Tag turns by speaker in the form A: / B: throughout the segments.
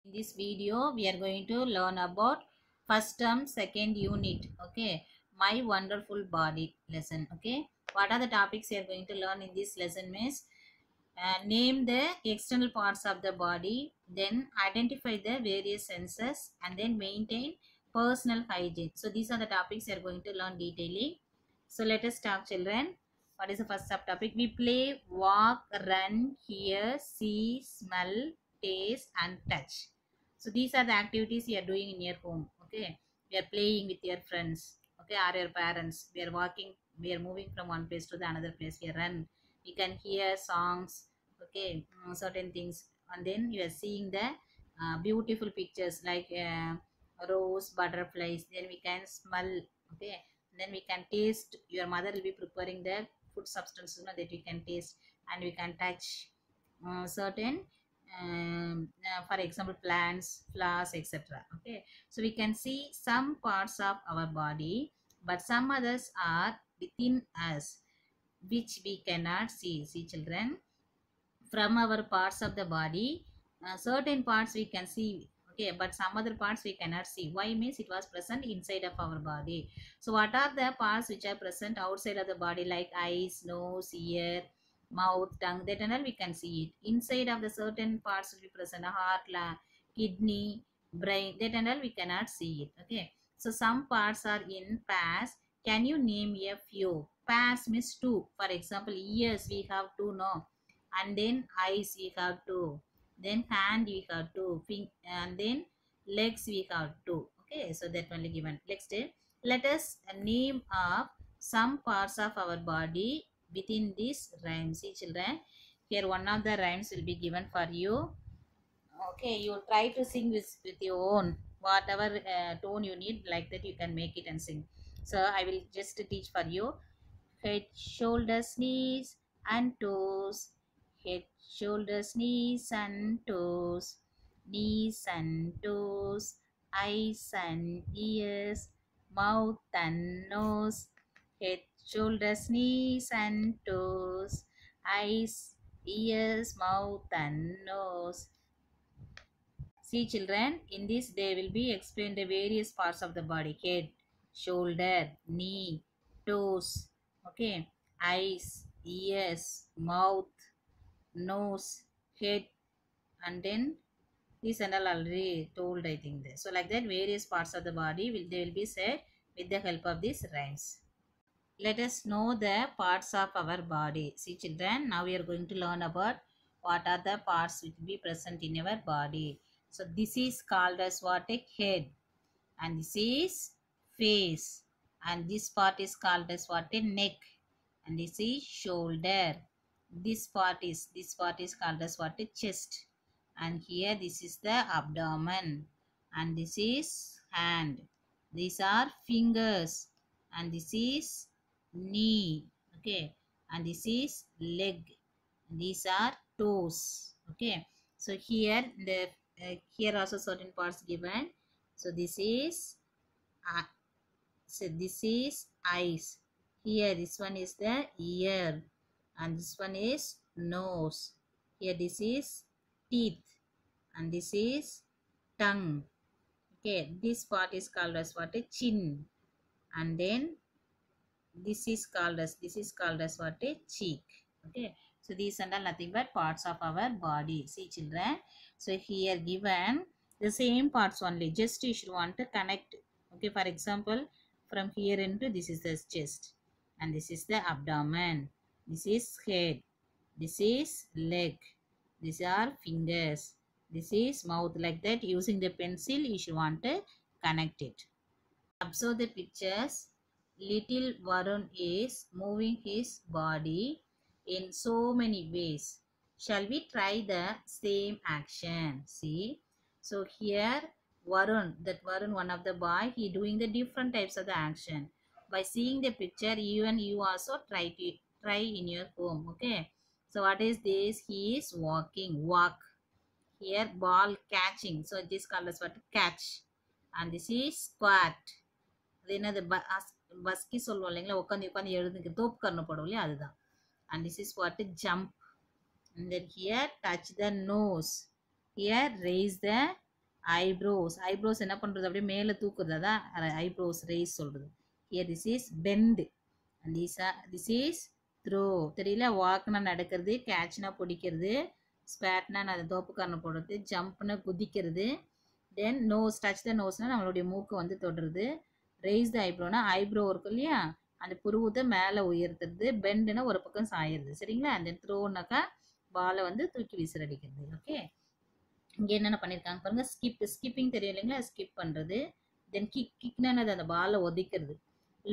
A: In this video, we are going to learn about first term, second unit. Okay, my wonderful body lesson. Okay, what are the topics we are going to learn in this lesson? Means name the external parts of the body, then identify the various senses, and then maintain personal hygiene. So these are the topics we are going to learn detailing. So let us start, children. What is the first subtopic? We play, walk, run, hear, see, smell, taste, and touch. So these are the activities you are doing in your home. Okay, we are playing with your friends. Okay, or your parents. We are walking. We are moving from one place to the another place. We run. We can hear songs. Okay, certain things, and then you are seeing the beautiful pictures like rose, butterflies. Then we can smell. Okay, then we can taste. Your mother will be preparing the food substances, that we can taste, and we can touch certain for example plants, flowers, etc. Okay, so we can see some parts of our body, but some others are within us which we cannot see children. From our parts of the body, certain parts we can see, okay, but some other parts we cannot see. Why? Means it was present inside of our body. So what are the parts which are present outside of the body, like eyes, nose, ear, mouth, tongue, that and all we can see it. Inside of the certain parts will be present, heart, kidney, brain, that and all we cannot see it. Okay, so some parts are in pairs. Can you name a few? Pairs means two. For example, ears we have two, no, and then eyes we have two, then hand we have two, and then legs we have two. Okay, so that only given. Next, let us name of some parts of our body within this rhyme. See children, here one of the rhymes will be given for you. Okay, you try to sing with your own, whatever tone you need, like that you can make it and sing. So I will just teach for you. Head, shoulders, knees and toes. Head, shoulders, knees and toes. Knees and toes. Eyes and ears. Mouth and nose. Head, shoulders, knees and toes. Eyes, ears, mouth and nose. See children, in this they will be explained the various parts of the body. Head, shoulder, knee, toes, okay, eyes, ears, mouth, nose, head, and then this and all already told, I think. This. So like that various parts of the body they will be said with the help of these rhymes. Let us know the parts of our body. See children, now we are going to learn about what are the parts which will be present in our body. So this is called as what? A head, and this is face, and this part is called as what? A neck, and this is shoulder. This part is called as what? A chest, and here this is the abdomen, and this is hand. These are fingers, and this is knee. Okay, and this is leg. These are toes. Okay, so here the here also certain parts given. So this is so this is eyes. Here this one is the ear, and this one is nose. Here this is teeth, and this is tongue. Okay, this part is called as what? A chin, and then this is called as what? A cheek. Okay, so these are nothing but parts of our body. See children, so here given the same parts only, just you should want to connect. Okay, for example, from here into this is the chest, and this is the abdomen, this is head, this is leg, these are fingers, this is mouth. Like that, using the pencil you should want to connect it. Observe the pictures. Little Varun is moving his body in so many ways. Shall we try the same action? See, so here Varun, one of the boy, he doing the different types of the action. By seeing the picture, even you also try in your home. Okay, so what is this? He is walk. Here ball catching. So this called as what? Catch. And this is squat. அது என்னது பஸ்கி சொல்லுவோம் இல்லைங்களா, உட்காந்து உட்காந்து எழுதுங்க, தோப்பு கரணம் போடும் இல்லையா, அதுதான். And this is what? Jump. And then here touch the nose. Here raise the eyebrows என்ன பண்ணுறது அப்படியே மேலே தூக்குறது அதான் ஐப்ரோஸ் ரேஸ் சொல்கிறது. Here this is bend and this is throw. தெரியல, வாக்னா நடக்கிறது, கேட்ச்னா பிடிக்கிறது, ஸ்குவாட்னா அந்த தோப்புக்காரனை போடுறது, ஜம்ப்னா குதிக்கிறது, தென் நோஸ் டச் த நோஸ்னால் நம்மளுடைய மூக்கை வந்து தொடுறது, ரேஸ் த ஐப்ரோனா ஐப்ரோ இருக்கும் இல்லையா அந்த புருவத்தை மேலே உயர்த்துறது, பெண்டுனா ஒரு பக்கம் சாயிறது. சரிங்களா? அந்த த்ரோனாக்கா பாலை வந்து தூக்கி விசிறடிக்கிறது. ஓகே, இங்கே என்னென்ன பண்ணியிருக்காங்க பாருங்க. ஸ்கிப்பிங் தெரியும் இல்லைங்களா, ஸ்கிப் பண்ணுறது. தென் கிக்னா அந்த பாலை ஒதிக்கிறது.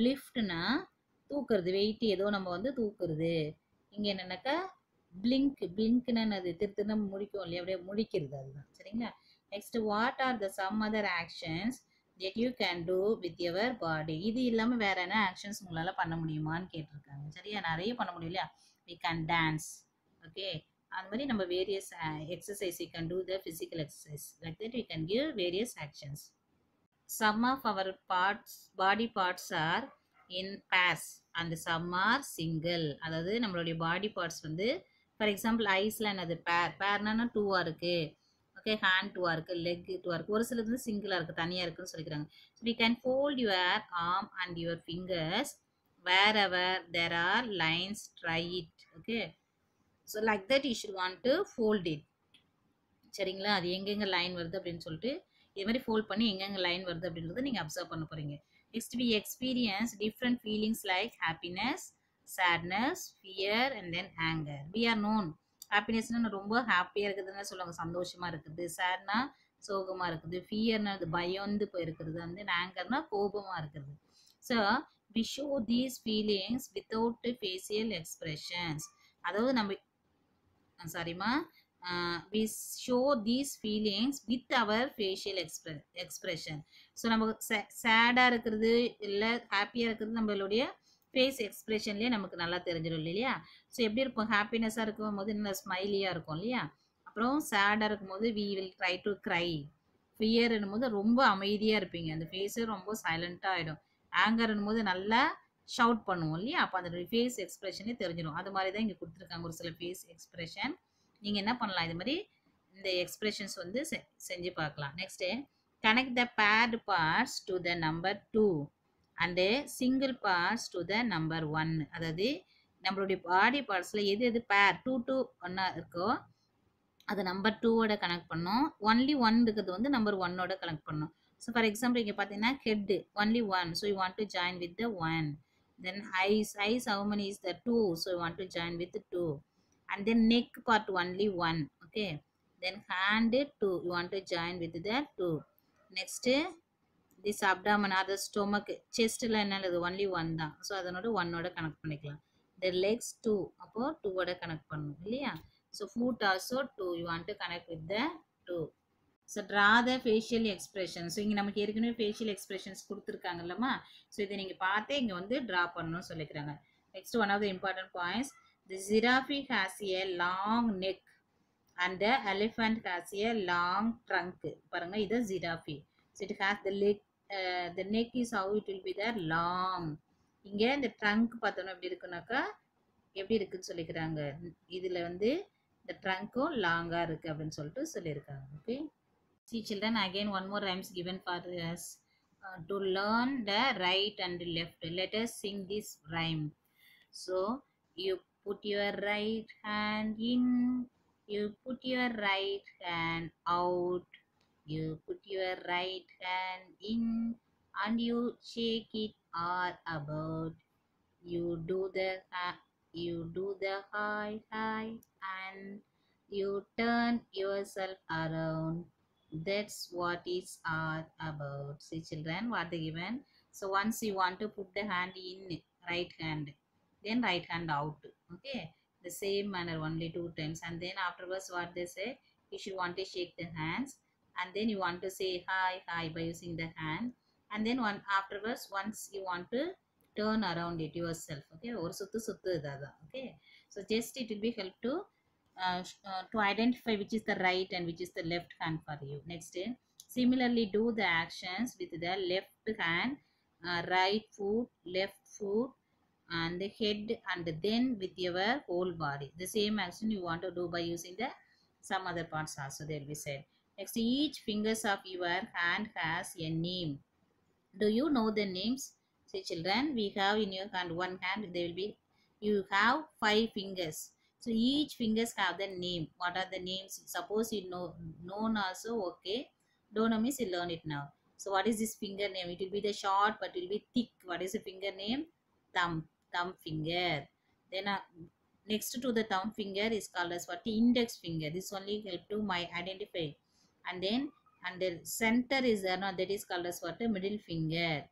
A: லிஃப்ட்னா தூக்குறது, வெயிட் ஏதோ நம்ம வந்து தூக்குறது. இங்கே என்னென்னாக்கா பிளிங்க்னா அது திருத்தினா முடிக்கும் இல்லையா, அப்படியே முடிக்கிறது, அதுதான். சரிங்களா? Next, what are the some other actions that you can do with your body? இது இல்லாமல் வேற என்ன ஆக்ஷன்ஸ் உங்களால் பண்ண முடியுமான்னு கேட்டிருக்காங்க. சரியா? நிறைய பண்ண முடியும் இல்லையா. we can dance. ஓகே, அந்த மாதிரி நம்ம various exercise we can do the physical exercise. Like that we can give various actions. Some of our body parts are in pairs and some are single. அதாவது நம்மளுடைய body parts வந்து for example ஐஸ்ல என்னது பேர்னா டூவாக இருக்குது. Okay, hand டூவாக இருக்குது, leg டூவாக இருக்குது, ஒரு சிலது வந்து சிங்கிளாக இருக்குது, தனியாக இருக்குன்னு சொல்லிக்கிறாங்க. So we can fold your arm and your fingers wherever there are lines, try it. Okay, so like that you should want to fold it. சரிங்களா? அது எங்கெங்கே லைன் வருது அப்படின்னு சொல்லிட்டு இது மாதிரி ஃபோல்ட் பண்ணி எங்கெங்கே லைன் வருது அப்படின்றத நீங்கள் அப்சர்வ் பண்ண போகிறீங்க. Next, we experience different feelings like happiness, sadness, fear and then anger. We are known. ஹாப்பினஸ்னா ரொம்ப ஹாப்பியாக இருக்குதுன்னு சொல்லுவாங்க, சந்தோஷமாக இருக்குது. சேட்னா சோகமாக இருக்குது. ஃபியர்னா அது பயந்து போயிருக்கிறது. வந்து ஆங்கர்னா கோபமாக இருக்குது. So we show these feelings without facial expressions. அதாவது நம்ம சாரிம்மா we show these feelings with our facial expression. So நமக்கு சேடாக இருக்கிறது இல்லை ஹாப்பியாக இருக்கிறது நம்மளுடைய ஃபேஸ் எக்ஸ்பிரஷன்லேயே நமக்கு நல்லா தெரிஞ்சிடும் இல்லையா. ஸோ எப்படி இருக்கும், ஹாப்பினஸாக இருக்கும் போது இன்னும் ஸ்மைலியாக இருக்கும் இல்லையா. அப்புறம் சேடாக இருக்கும்போது we will try to cry. ஃபியர்னும் போது ரொம்ப அமைதியாக இருப்பீங்க, அந்த ஃபேஸே ரொம்ப சைலண்ட்டாக ஆகிடும். ஆங்கர்னும் போது நல்லா ஷவுட் பண்ணுவோம் இல்லையா, அப்போ அந்த ஃபேஸ் எக்ஸ்பிரஷனே தெரிஞ்சிடும். அது மாதிரி தான் இங்கே கொடுத்துருக்காங்க ஒரு சில ஃபேஸ் எக்ஸ்பிரஷன். நீங்கள் என்ன பண்ணலாம், இது மாதிரி இந்த எக்ஸ்பிரஷன்ஸ் வந்து செஞ்சு பார்க்கலாம். Next, connect the bird parts to the number 2 and single parts to the number 1. அதாவது நம்மளுடைய பாடி பார்ட்ஸில் எது எது பேர் 2 ஒன்றா இருக்கோ அது நம்பர் 2ஓட கனெக்ட் பண்ணோம். ஒன்லி 1 இருக்கிறது வந்து நம்பர் 1ஓட கனெக்ட் பண்ணோம். ஸோ ஃபார் எக்ஸாம்பிள் இங்கே பார்த்தீங்கன்னா head only 1, so you want to join with the 1. Then eyes how many is the 2, so you want to join with 2. And then neck part only 1. Okay, then hand 2, you want to join with the 2. Next, this abdomen or the stomach, chest la enna only 1 தான், so அதனோட 1ஓட connect பண்ணிக்கலாம். the legs 2, அப்போ 2ஓட connect பண்ணணும் இல்லையா. So foot also 2, you want to connect with the 2. So draw the facial expression. So இங்கே நமக்கு ஏற்கனவே facial expressions கொடுத்துருக்காங்கல்லம்மா, so இதை நீங்கள் பார்த்தே இங்கே வந்து ட்ரா பண்ணணும்னு சொல்லிக்கிறாங்க. Next, one of the important points, the giraffe has a long neck and the elephant has a long trunk. பாருங்க, இது giraffe. So it has the leg, the neck is how it will be there, long. இங்கே இந்த trunk பார்த்தோன்னா எப்படி இருக்குனாக்கா எப்படி இருக்குன்னு சொல்லிக்கிறாங்க. இதில் வந்து இந்த ட்ரங்க்கும் லாங்காக இருக்குது அப்படின்னு சொல்லிட்டு சொல்லியிருக்காங்க. Okay, see children, again one more rhymes given for us to learn the right and left. Let us sing this rhyme. So you put your right hand in, you put your right hand out, you put your right hand in and you shake it all about. You do the high and you turn yourself around. That's what it's all about. See children, what they given. So once you want to put the hand in, right hand, then right hand out. Okay, the same manner only 2 times, and then afterwards what they say, you should want to shake the hands and then you want to say hi by using the hand, and then afterwards once you want to turn around it yourself. Okay, or suttu idada. Okay, so just it will be help to identify which is the right and which is the left hand for you. Next, similarly do the actions with the left hand, right foot, left foot and the head, and then with your whole body. The same action you want to do by using the some other parts also, they will be said. Next, each fingers of your hand has a name. Do you know the names? Say children, we have in your hand one hand, there will be, you have 5 fingers. So each fingers have the name. What are the names? Suppose you know, known also, okay. Don't know means you learn it now. So what is this finger name? It will be the short but it will be thick. What is the finger name? Thumb finger. Then next to the thumb finger is called as what? Index finger. This only help to my identify. And then and the center is there, no, that is called as what? A middle finger.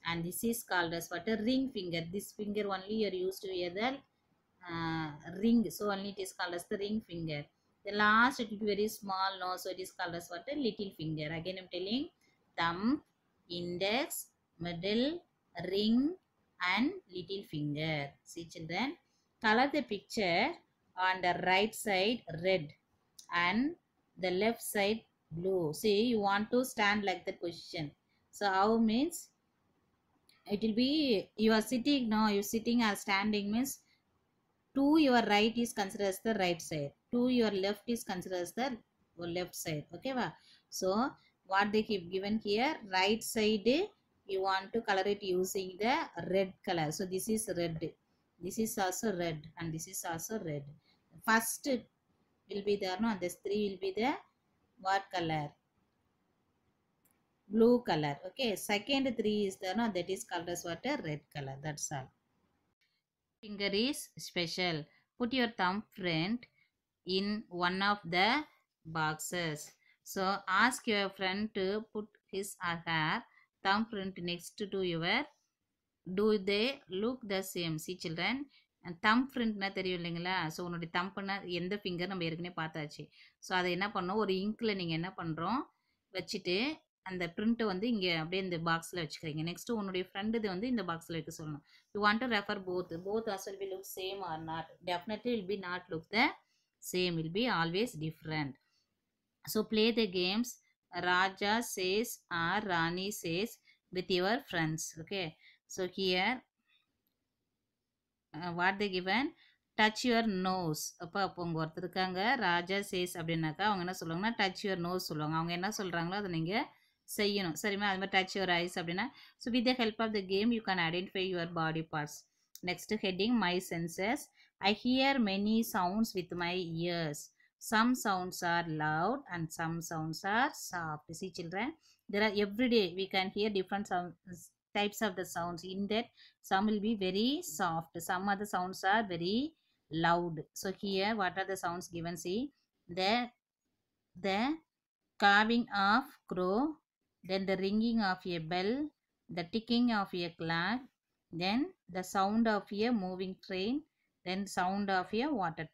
A: And this is called as what? A ring finger. This finger only you are used to hear the ring, so only it is called as the ring finger. The last it will be very small, no, so it is called as what? A little finger. Again I'm telling, thumb, index, middle, ring and little finger. See children, color the picture. On the right side red and the left side blue. See, you want to stand like that position. So how means, it will be, you are sitting, no, you sitting or standing means, to your right is considered as the right side, to your left is considered as the left side. Okay va? So what they keep given here, right side you want to color it using the red color. So this is red, this is also red and this is also red. First will be there, no, this 3 will be the what color? Blue color. Okay, second 3 is there, no, that is called as what? A red color. That's all. Finger is special. Put your thumb print in one of the boxes. So ask your friend to put his or her thumbprint next to your. Do they look the same? See children, thumb printனா தெரியும் இல்லைங்களா? So உன்னுடைய தம்புனா எந்த finger நம்ம ஏற்கனவே பார்த்தாச்சு. So அதை என்ன பண்ணோம், ஒரு இங்கில் நீங்கள் என்ன பண்ணுறோம் வச்சுட்டு அந்த பிரிண்ட்டை வந்து இங்கே அப்படியே இந்த பாக்ஸில் வச்சுக்கிறீங்க. நெக்ஸ்ட்டு உன்னுடைய ஃப்ரெண்டு இது வந்து இந்த பாக்ஸில் வைக்க சொல்லணும். You want to refer both also will be look same or not. Definitely will be not look the same, will be always different. So play the games Raja says or Rani says with your friends. Okay, so here what they given, touch your nose. அப்போ அவங்க ஒருத்தர் இருக்காங்க, ராஜா chase அப்படின்னாக்கா அவங்க என்ன சொல்லுவாங்கன்னா touch your nose சொல்லுவாங்க. அவங்க என்ன சொல்கிறாங்களோ அதை நீங்கள் செய்யணும். சரிமா? அது மாதிரி டச் யுவர் ஐஸ் அப்படின்னா, so with the help of the game you can identify your body parts. Next heading, my senses. I hear many sounds with my ears. Some sounds are loud and some sounds are soft. See children, there are every day we can hear different sounds, types of the sounds. In that, some will be very soft, some other sounds are very loud. So here what are the sounds given? See, the carving of crow, then the ringing of a bell, the ticking of a clock, then the sound of a moving train, then sound of a water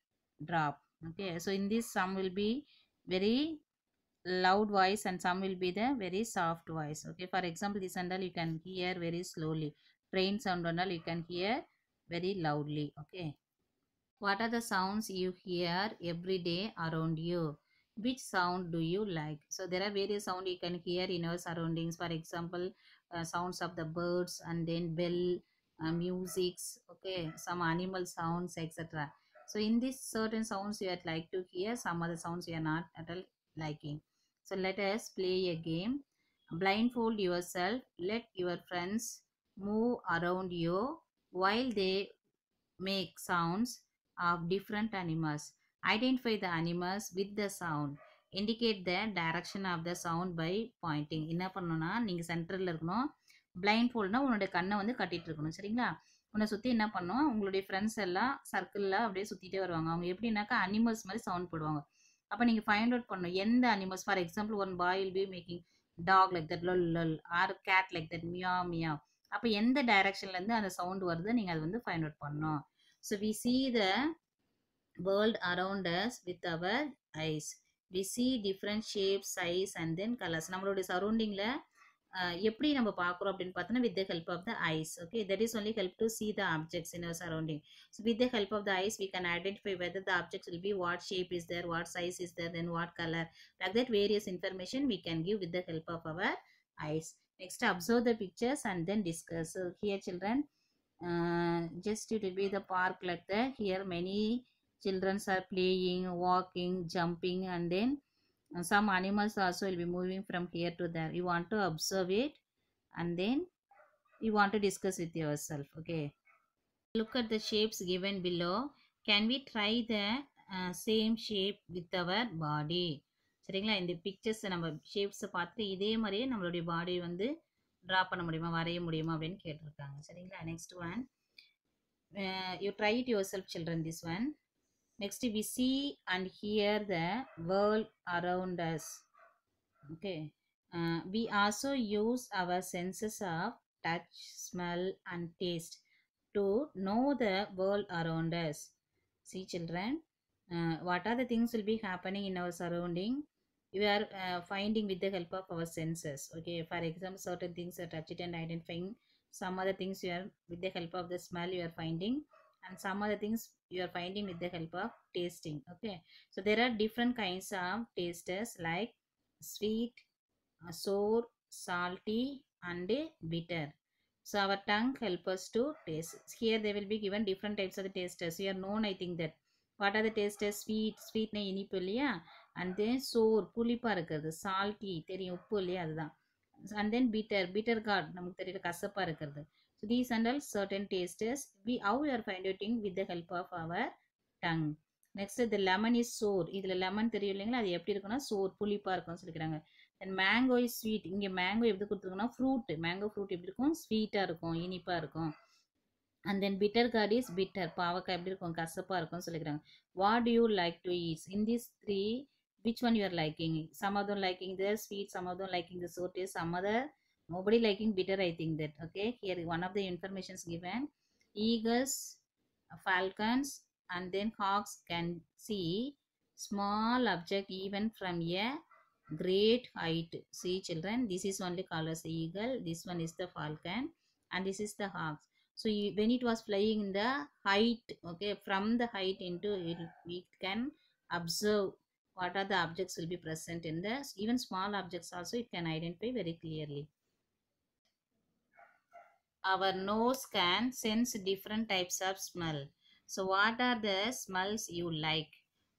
A: drop. Okay, so in this some will be very loud voice and some will be the very soft voice. Okay, for example, this and all you can hear very slowly. Train sound and all you can hear very loudly. Okay, what are the sounds you hear every day around you? Which sound do you like? So there are various sound you can hear in our surroundings. For example, sounds of the birds and then bell, musics, okay, some animal sounds, etc. So in these certain sounds you are like to hear, some other sounds you are not at all liking. So let us play a game. Blindfold yourself, let your friends move around you while they make sounds of different animals. Identify the animals with the sound. Indicate the direction of the sound by pointing. என்ன பண்ணணும்னா, நீங்கள் சென்டரில் இருக்கணும். Blind ஃபோல்ட்னா உன்னுடைய கண்ணை வந்து கட்டிட்டு இருக்கணும். சரிங்களா? உன்னை சுற்றி என்ன பண்ணும், உங்களுடைய ஃப்ரெண்ட்ஸ் எல்லாம் சர்க்கிளில் அப்படியே சுற்றிட்டே வருவாங்க. அவங்க எப்படின்னாக்கா அனிமல்ஸ் மாதிரி சவுண்ட் போடுவாங்க. அப்போ நீங்கள் ஃபைண்ட் அவுட் பண்ணணும் எந்த animals. For example, one boy will be making dog like that லொல் லொல் ஆர் கேட் லைக் தட் மியா மியா. அப்போ எந்த டைரக்ஷன்லேருந்து அந்த சவுண்ட் வருது நீங்கள் அதை வந்து ஃபைண்ட் அவுட் பண்ணணும். So we see the world around us with our eyes. We see different shapes, size and then colors. நம்மளுடைய சரௌண்டிங்ல எப்படி நம்ம பார்க்குறோம் அப்படின்னு பார்த்தோன்னா with the help of the eyes. Okay, that is only help to see the objects in our surrounding. So with the help of the eyes we can identify whether the objects will be what shape is there, what size is there, then what color. Like that various information we can give with the help of our eyes. Next, observe the pictures and then discuss. So here children, just it will be the park like that. Here many children are playing, walking, jumping and then Some animals also will be moving from here to there. You want to observe it, and then you want to discuss with yourself. Okay, look at the shapes given below. Can we try the same shape with our body? சரிங்களா, இந்த pictures நம்ம ஷேப்ஸை பார்த்துட்டு இதே மாதிரியே நம்மளுடைய பாடி வந்து draw பண்ண முடியுமா, வரைய முடியுமா அப்படின்னு கேட்டிருக்காங்க. சரிங்களா, next one, you try it yourself children, this one. Next, we see and hear the world around us. Okay, we also use our senses of touch, smell and taste to know the world around us. See children, what are the things will be happening in our surrounding, we are finding with the help of our senses. Okay, for example, certain things are touch it and identifying, some other things you are with the help of the smell you are finding, and some other things you are finding with the help of tasting. Okay, so there are different kinds of tastes like sweet, sour, salty and bitter. So our tongue help us to taste. Here they will be given different types of the tasters. You are known, I think that. What are the tasters? Sweet, sweet na இனிப்பு இல்லையா, and then sour புளிப்பா இருக்கிறது, salty தெரியும் உப்பு இல்லையா அதுதான், and then bitter, bitter gourd நமக்கு தெரியல கசப்பா இருக்கிறது. So these and all certain tasters we how we are finding with the help of our tongue. Next, the lemon is sour. இதுல லெமன் தெரியும் இல்லைங்களா, அது எப்படி இருக்குன்னா sour புளிப்பா இருக்கும்னு சொல்லிக்கிறாங்க. And mango is sweet. இங்க mango எப்படி கொடுத்துருக்குன்னா fruit, mango fruit எப்படி இருக்கும், sweet இருக்கும், இனிப்பா இருக்கும். And then bitter gourd is bitter, பாவக்காய் எப்படி இருக்கும், கசப்பா இருக்கும்னு சொல்லிக்கிறாங்க. What do you like to eat? In these three, which one you are liking? Some of them liking the sweet, some of them liking the sour taste, some other nobody liking bitter, I think that. Okay, here one of the informations given. Eagles, falcons and then hawks can see small object even from a great height. See children, this is only called as the eagle, this one is the falcon and this is the hawk. So when it was flying in the height, okay, from the height into it, we can observe what are the objects will be present in the, even small objects also it can identify very clearly. Our nose can sense different types of smell. So what are the smells you like,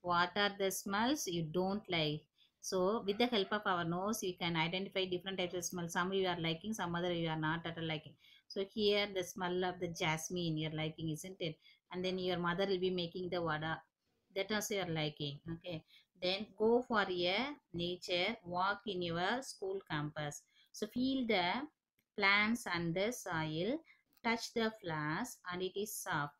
A: what are the smells you don't like? So with the help of our nose you can identify different types of smell. Some you are liking, some other you are not at all liking. So here the smell of the jasmine you are liking, isn't it? And then your mother will be making the vada, that also you are liking. Okay, then go for a nature walk in your school campus. So feel the plants and the soil, touch the flowers and it is soft,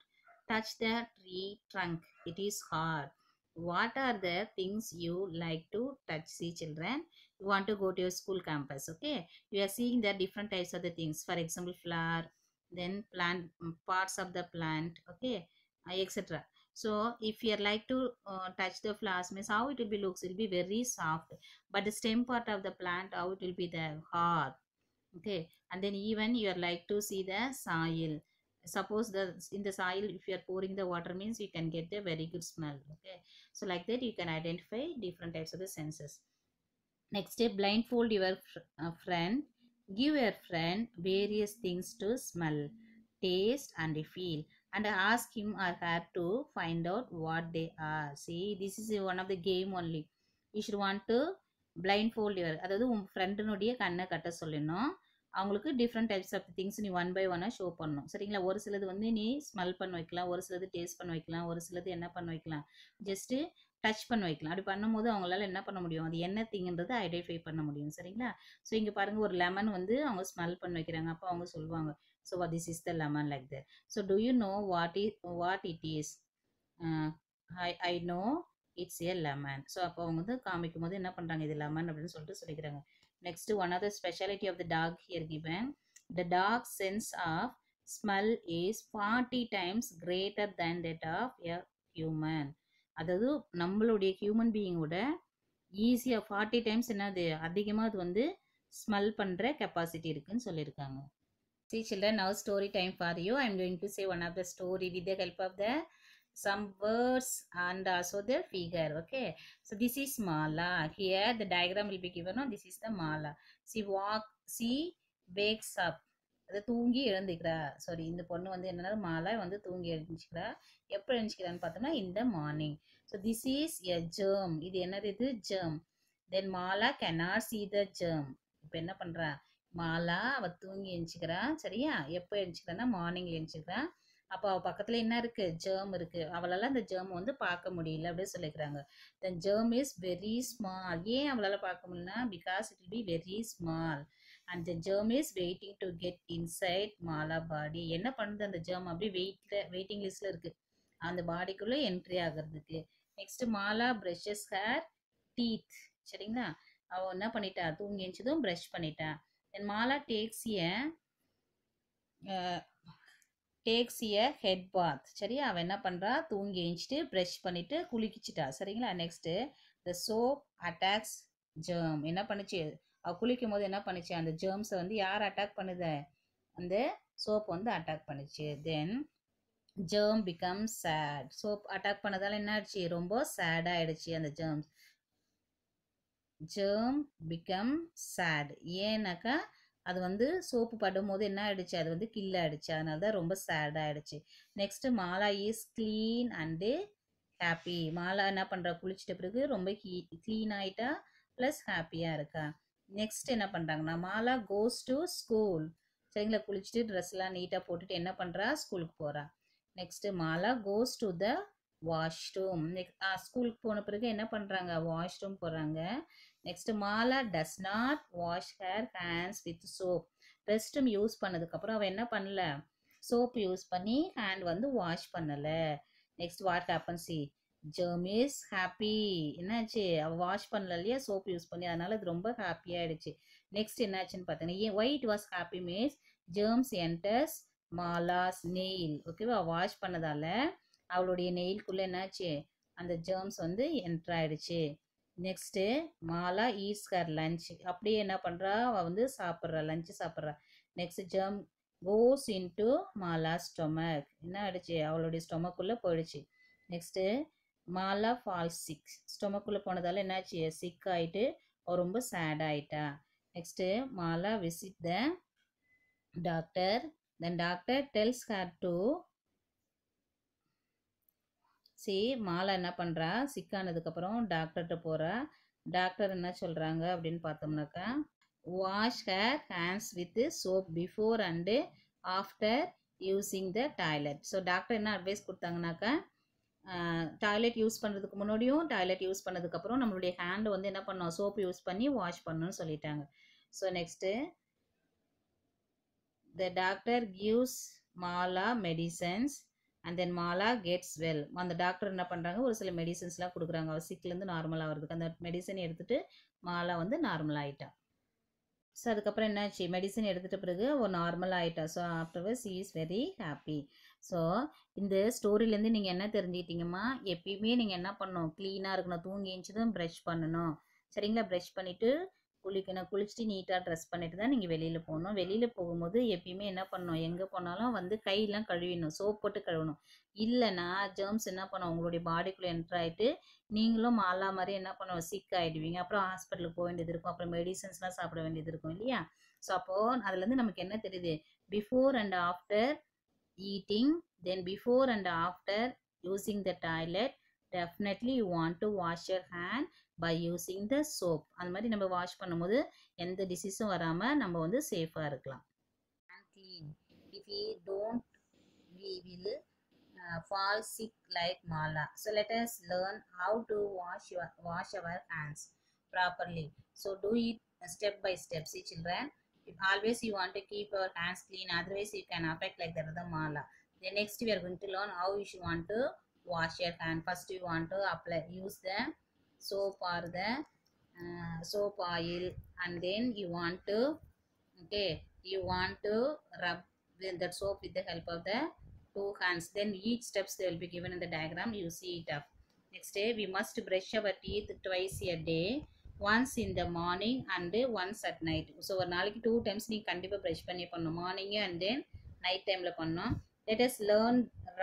A: touch the tree trunk, it is hard. What are the things you like to touch? See children, you want to go to your school campus. Okay, you are seeing the different types of the things, for example flower, then plant, parts of the plant. Okay, etc. So if you are like to touch the flowers, means how it will be looks, it will be very soft, but the stem part of the plant, how it will be there, hard. Okay, and then even you are like to see the soil, suppose the in the soil if you are pouring the water means you can get a very good smell. Okay, so like that you can identify different types of the senses. Next step, blindfold your friend, give your friend various things to smell, taste and feel, and ask him or her to find out what they are. See, this is one of the game only. You should want to blindfold your, அதாவது உன் ஃப்ரெண்டினுடைய கண்ணை கட்ட சொல்லணும், அவங்களுக்கு different types of things நீ one by ஒன்னாக show பண்ணணும். சரிங்களா, ஒரு சிலது வந்து நீ ஸ்மெல் பண்ண வைக்கலாம், ஒரு சிலது டேஸ்ட் பண்ண வைக்கலாம், ஒரு சிலது என்ன பண்ண வைக்கலாம், ஜஸ்ட்டு டச் பண்ண வைக்கலாம். அப்படி பண்ணும்போது அவங்களால என்ன பண்ண முடியும், அது என்ன திங்கிறது ஐடென்டிஃபை பண்ண முடியும். சரிங்களா, ஸோ இங்கே பாருங்க ஒரு லெமன் வந்து அவங்க ஸ்மெல் பண்ண வைக்கிறாங்க, அப்போ அவங்க சொல்லுவாங்க so this is the lemon like that. So to you know what it is? I know it's A lemon. So அப்போ அவங்க வந்து காமிக்கும் போது என்ன பண்ணுறாங்க, இது லெமன் அப்படின்னு சொல்லிட்டு சொல்லிக்கிறாங்க. Next, one other specialty of the dog here given. The dog's sense of smell is 40 times greater than that of a human. அதாவது நம்மளுடைய ஹியூமன் பீயிங்கோட ஈஸியாக 40 டைம்ஸ் என்னது அதிகமாக அது வந்து ஸ்மெல் பண்ணுற கெப்பாசிட்டி இருக்குன்னு சொல்லியிருக்காங்க. See children, now story time for you. I am going to say one of the story with the help of the some words and also the figure. Okay, so this is mala. Here the diagram will be given on. This is the mala. She wakes up. அது தூங்கி எழுந்துக்கிறா. Sorry, இந்த பொண்ணு வந்து என்னன்னா மாலா வந்து தூங்கி எழுந்துக்கிறா. எப்போ எழுந்துக்கிறான்னு பார்த்தோம்னா இந்த morning. So this is a germ. இது என்னது, இது germ. Then Mala cannot see the germ. இப்போ என்ன பண்றா மாலா? அவ தூங்கி எந்திரிக்கிறா. சரியா? எப்போ எந்திரிக்கிறான்னா மார்னிங்ல எந்திரிக்கிறா. அப்போ அவ பக்கத்துல என்ன இருக்கு? ஜெர்ம் இருக்கு. அவளால அந்த ஜெர்ம் வந்து பார்க்க முடியல அப்படின்னு சொல்லிக்கிறாங்க. Then germ is very small. ஏன் அவளால பார்க்க முடியலனா because it will be very small and the germ is waiting to get inside Mala body. என்ன பண்ணுது அந்த ஜெர்ம்? அப்படியே வெயிட்டிங் லிஸ்ட்ல இருக்கு அந்த பாடிக்குள்ள என்ட்ரி ஆகிறதுக்கு. Next Mala brushes her teeth. சரிங்களா? அவ என்ன பண்ணிட்டா? தூங்கி எந்திரிச்சதும் பிரஷ் பண்ணிட்டா. Then Mala takes a head bath. சரியா? அவ என்ன பண்றா? தூங்கி எந்திச்சிட்டு பிரஷ் பண்ணிட்டு குளிக்கிச்சிட்டா. சரிங்களா? Next the soap attacks germ. என்ன பண்ணுச்சு? அவ குளிக்கும் போது என்ன பண்ணுச்சு? அந்த ஜெர்ம்ஸை வந்து யார் அட்டாக் பண்ணுது? அந்த சோப் வந்து அட்டாக் பண்ணுச்சு. Then germ become sad. Soap attack பண்ணதால என்ன ஆயிடுச்சு? ரொம்ப சேட் ஆயிடுச்சு அந்த ஜெர்ம்ஸ். Germ become chat. ஏன்னாக்கா அது வந்து சோப்பு படும் போது என்ன ஆயிடுச்சு? அது வந்து கில் ஆயிடுச்சு. அதனால தான் ரொம்ப சேட் ஆயிடுச்சு. Next Mala is clean and happy. Mala என்ன பண்றா? குளிச்சிட்ட பிறகு ரொம்ப கிளீன் ஆயிட்டா ப்ளஸ் ஹாப்பியா இருக்கா. நெக்ஸ்ட் என்ன பண்றாங்கன்னா மாலா கோஸ் டு ஸ்கூல். சரிங்களா? குளிச்சுட்டு ட்ரெஸ் எல்லாம் நீட்டா போட்டுட்டு என்ன பண்றா? ஸ்கூலுக்கு போறா. Next Mala goes to the washroom. ஸ்கூலுக்கு போன பிறகு என்ன பண்றாங்க? வாஷ்ரூம் போறாங்க. Next Mala does not wash hair hands with soap. Rest room use பண்ணதுக்கப்புறம் அவள் என்ன பண்ணல? சோப் யூஸ் பண்ணி ஹேண்ட் வந்து வாஷ் பண்ணல. Next what happen? C germ is happy. என்னாச்சு? அவள் வாஷ் பண்ணல இல்லையா சோப் யூஸ் பண்ணி, அதனால அது ரொம்ப ஹாப்பி ஆயிடுச்சு. நெக்ஸ்ட் என்னாச்சுன்னு பார்த்தீங்கன்னா why it was happy means germs enters Mala's nail. ஓகேவா? வாஷ் பண்ணதால அவளுடைய நெயில்குள்ள என்னாச்சு? அந்த ஜெர்ம்ஸ் வந்து என்டர் ஆயிடுச்சு. Next Mala eats her lunch. அப்படியே என்ன பண்ணுறா? அவள் வந்து சாப்பிட்றா, லஞ்சு சாப்பிட்றா. Next germ goes into Mala stomach. என்ன ஆயிடுச்சு? அவளுடைய ஸ்டொமக்குள்ளே போயிடுச்சு. Next Mala falls sick. ஸ்டொமக்குள்ளே போனதால என்னாச்சு? சிக் ஆகிட்டு அவள் ரொம்ப சேட் ஆயிட்டா. Next Mala visit the doctor. Then doctor tells her to Mala என்ன பண்ணுறா? சிக்கானதுக்கப்புறம் டாக்டர்கிட்ட போகிறா. டாக்டர் என்ன சொல்கிறாங்க அப்படின்னு பார்த்தோம்னாக்கா wash hair hands with soap before and after using the toilet. So doctor என்ன அட்வைஸ் கொடுத்தாங்கனாக்கா டாய்லெட் யூஸ் பண்ணுறதுக்கு முன்னாடியும் டாய்லெட் யூஸ் பண்ணதுக்கப்புறம் நம்மளுடைய ஹேண்டு வந்து என்ன பண்ணோம்? சோப்பு யூஸ் பண்ணி வாஷ் பண்ணணும்னு சொல்லிட்டாங்க. So next the doctor gives Mala medicines and then Mala gets well. அந்த டாக்டர் என்ன பண்ணுறாங்க? ஒரு சில மெடிசன்ஸ்லாம் கொடுக்குறாங்க அவள் சிக்லேருந்து நார்மல் ஆகிறதுக்கு. அந்த மெடிசன் எடுத்துகிட்டு மாலா வந்து நார்மல் ஆகிட்டா. ஸோ அதுக்கப்புறம் என்னாச்சு? மெடிசன் எடுத்துகிட்ட பிறகு ஒரு நார்மல் ஆகிட்டா. So afterwards she is very happy. So இந்த ஸ்டோரியிலேருந்து நீங்கள் என்ன தெரிஞ்சுக்கிட்டீங்கம்மா? எப்பயுமே நீங்கள் என்ன பண்ணணும்? க்ளீனாக இருக்கணும். தூங்கி எழுந்ததும் ப்ரஷ் பண்ணணும். சரிங்களா? ப்ரஷ் பண்ணிவிட்டு குளிக்கணும். குளிச்சுட்டு நீட்டாக ட்ரெஸ் பண்ணிட்டு தான் நீங்கள் வெளியில் போகணும். வெளியில் போகும்போது எப்பயுமே என்ன பண்ணணும்? எங்கே போனாலும் வந்து கையெல்லாம் கழுவிடணும். சோப் போட்டு கழுவணும். இல்லைன்னா ஜெர்ம்ஸ் என்ன பண்ணும்? உங்களுடைய பாடிக்குள்ளே என்ட்ரு ஆகிட்டு நீங்களும் மாலா மாதிரி என்ன பண்ணுவோம்? சிக் ஆகிடுவீங்க. அப்புறம் ஹாஸ்பிட்டலுக்கு போக வேண்டியது இருக்கும். அப்புறம் மெடிசன்ஸ்லாம் சாப்பிட வேண்டியது இருக்கும் இல்லையா? ஸோ அப்போது அதுலேருந்து நமக்கு என்ன தெரியுது? Before and after eating, then before and after using the toilet definitely you want to wash your hand by using the soap. அந்த மாதிரி நம்ம வாஷ் பண்ணும்போது எந்த டிசீஸும் வராமல் நம்ம வந்து சேஃபாக இருக்கலாம். And clean. If you don't we will fall sick like Mala. So let us learn how to wash our hands properly. So do it step by step. See children, if always you want to keep your hands clean, otherwise you can affect like that the Mala. Then next we are going to learn how you should want to wash your hand. First you want to use the soap or the soap oil, and then you want to rub that soap with the help of the 2 hands. Then each steps they will be given in the diagram. You see it up. Next day we must brush our teeth twice a day, once in the morning and once at night. So ஒரு நாளைக்கு 2 times நீ கண்டிப்பா brush பண்ணி பண்ணணும். Morning and then night timeல பண்ணணும். Let us learn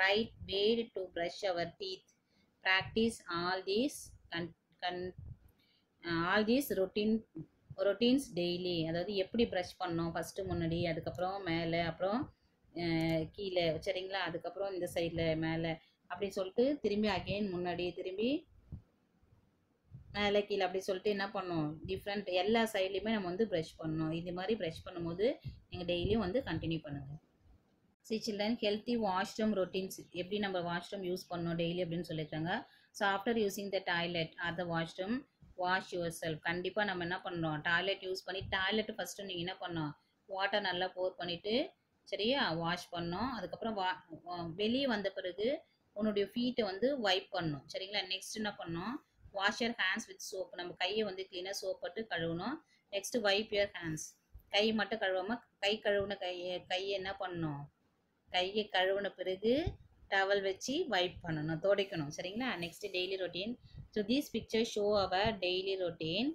A: right way to brush our teeth. Practice all these routines daily. அதாவது எப்படி brush பண்ணோம்? ஃபஸ்ட்டு முன்னாடி, அதுக்கப்புறம் மேலே, அப்புறம் கீழே. சரிங்களா? அதுக்கப்புறம் இந்த சைடில் மேலே அப்படி சொல்லிட்டு திரும்பி அகெயின் முன்னாடி திரும்பி மேலே கீழே அப்படி சொல்லிட்டு என்ன பண்ணணும், டிஃப்ரெண்ட் எல்லா சைட்லேயுமே நம்ம வந்து ப்ரஷ் பண்ணணும். இது மாதிரி ப்ரஷ் பண்ணும்போது நீங்கள் டெய்லியும் வந்து கண்டினியூ பண்ணுங்கள். C children, healthy washroom routines எப்படி நம்ம வாஷ்ரூம் யூஸ் பண்ணணும் டெய்லி அப்படின்னு சொல்லியிருக்காங்க. So after using the toilet R the washroom wash your self. கண்டிப்பாக நம்ம என்ன பண்ணணும், டாய்லெட் யூஸ் பண்ணி டாய்லெட்டு ஃபஸ்ட்டு நீங்கள் என்ன பண்ணணும், வாட்டர் நல்லா போர் பண்ணிவிட்டு சரியா வாஷ் பண்ணோம். அதுக்கப்புறம் வெளியே வந்த பிறகு உன்னுடைய ஃபீட்டை வந்து வைப் பண்ணணும் சரிங்களா. நெக்ஸ்ட் என்ன பண்ணணும், wash your hands with soap. நம்ம கையை வந்து க்ளீனாக சோப் போட்டு கழுவணும். Next wipe your hands. கை மட்டும் கழுவாமல் கை கழுவுன கையை என்ன பண்ணணும், கையை கழுவுன பிறகு டவல் வச்சு வைப் பண்ணணும், துடைக்கணும் சரிங்களா. Next daily routine. So these picture show our daily routine,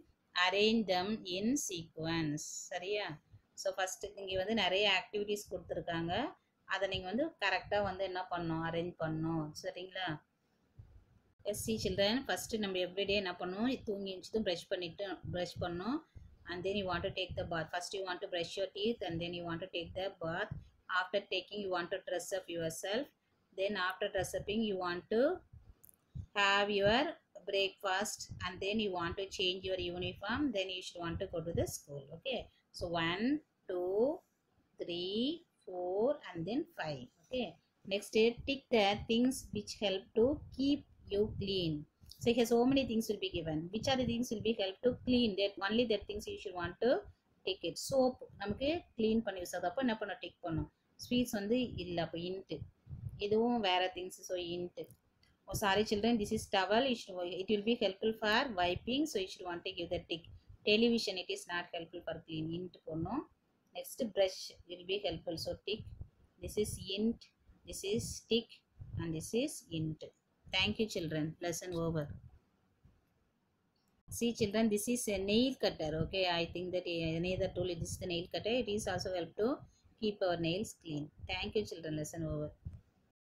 A: arrange them in sequence சரியா. ஸோ ஃபஸ்ட்டு இங்கே வந்து நிறைய ஆக்டிவிட்டீஸ் கொடுத்துருக்காங்க, அதை நீங்கள் வந்து கரெக்டாக வந்து என்ன பண்ணணும், அரேஞ்ச் பண்ணணும் சரிங்களா. சி சில்ட்ரன், ஃபஸ்ட்டு நம்ம எவ்ரிடே என்ன பண்ணணும், தூங்கி எழுந்ததும் ப்ரஷ் பண்ணணும். And then you want to take the bath. First you want to brush your teeth and then you want to take the bath. After taking you want to dress up yourself. Then after dress upping you want to have your breakfast and then you want to change your uniform. Then you should want to go to the school. Okay. So 1, 2, 3, 4 and then 5. Okay. Next tick the things which help to keep you clean. So here so many things will be given. Which are the things will be help to clean? That only that things you should want to take it. Soap நமக்கு clean பண்ணி வச்சது அப்போ என்ன பண்ண tick பண்ணும். Sweets வந்து இல்லை அப்போ int. இதுவும் வேற things. So int. Oh sorry children, this is towel. It will be helpful for wiping. So you should want to give the tick. Television it is not helpful for clean. Int போடணும். Next brush will be helpful. So tick. This is int. This is tick. And this is int. Thank you children. Lesson over. See children, this is a nail cutter. Okay, I think that another tool, this is the nail cutter. It is also help to keep our nails clean. Thank you children. Lesson over.